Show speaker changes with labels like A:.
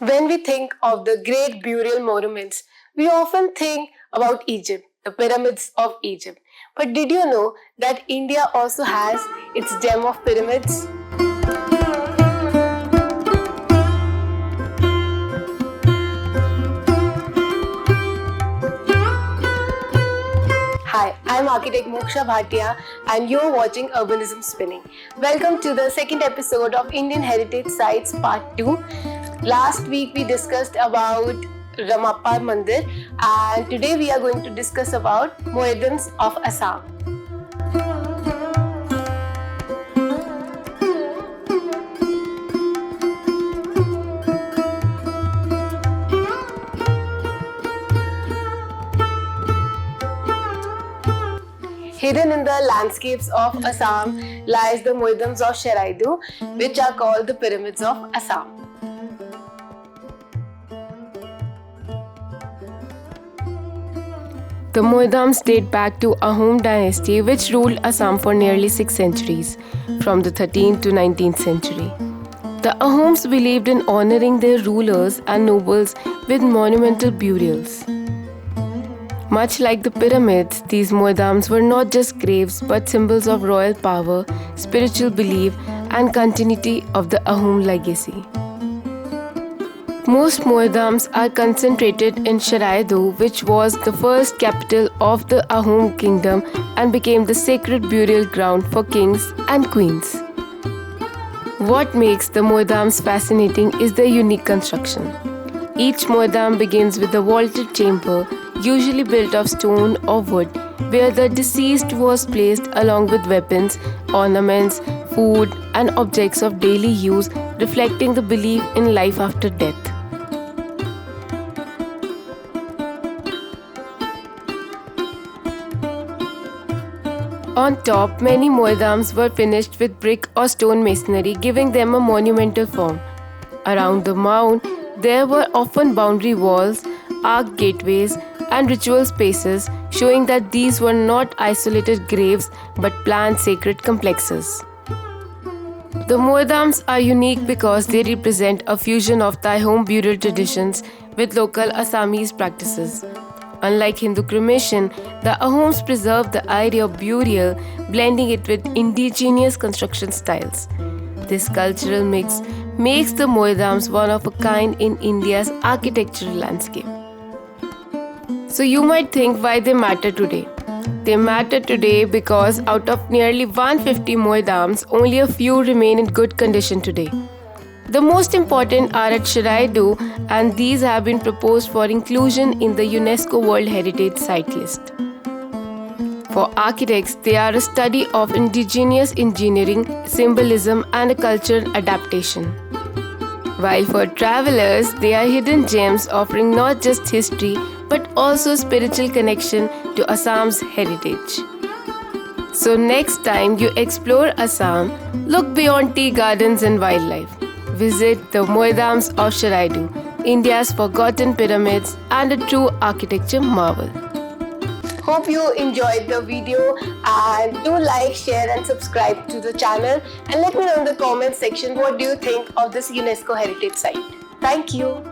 A: When we think of the great burial monuments, we often think about Egypt, the pyramids of Egypt. But did you know that India also has its gem of pyramids? Hi, I'm architect Moksha Bhatia and you're watching Urbanism Spinning. Welcome to the second episode of Indian Heritage Sites Part 2. Last week we discussed about Ramappa Mandir and today we are going to discuss about Moidams of Assam. Hidden in the landscapes of Assam lies the Moidams of Charaideo, which are called the Pyramids of Assam. The Moidams date back to Ahom dynasty, which ruled Assam for nearly 6 centuries, from the 13th to 19th century. The Ahoms believed in honoring their rulers and nobles with monumental burials. Much like the pyramids, these Moidams were not just graves but symbols of royal power, spiritual belief, and continuity of the Ahom legacy. Most Moidams are concentrated in Charaideo, which was the first capital of the Ahom kingdom and became the sacred burial ground for kings and queens. What makes the Moidams fascinating is their unique construction. Each Moidam begins with a vaulted chamber, usually built of stone or wood, where the deceased was placed along with weapons, ornaments, food, and objects of daily use, reflecting the belief in life after death. On top, many Moidams were finished with brick or stone masonry, giving them a monumental form. Around the mound, there were often boundary walls, arched gateways, and ritual spaces, showing that these were not isolated graves but planned sacred complexes. The Moidams are unique because they represent a fusion of Tai-Ahom burial traditions with local Assamese practices. Unlike Hindu cremation, the Ahoms preserved the idea of burial, blending it with indigenous construction styles. This cultural mix makes the Moidams one of a kind in India's architectural landscape. So you might think why they matter today. They matter today because out of nearly 150 Moidams, only a few remain in good condition today. The most important are at Charaideo, and these have been proposed for inclusion in the UNESCO World Heritage Site list. For architects, they are a study of indigenous engineering, symbolism, and a cultural adaptation. While for travelers, they are hidden gems offering not just history but also spiritual connection to Assam's heritage. So next time you explore Assam, look beyond tea gardens and wildlife. Visit the Moidams of Charaideo, India's forgotten pyramids and a true architecture marvel. Hope you enjoyed the video and do like, share and subscribe to the channel and let me know in the comment section what do you think of this UNESCO Heritage Site. Thank you.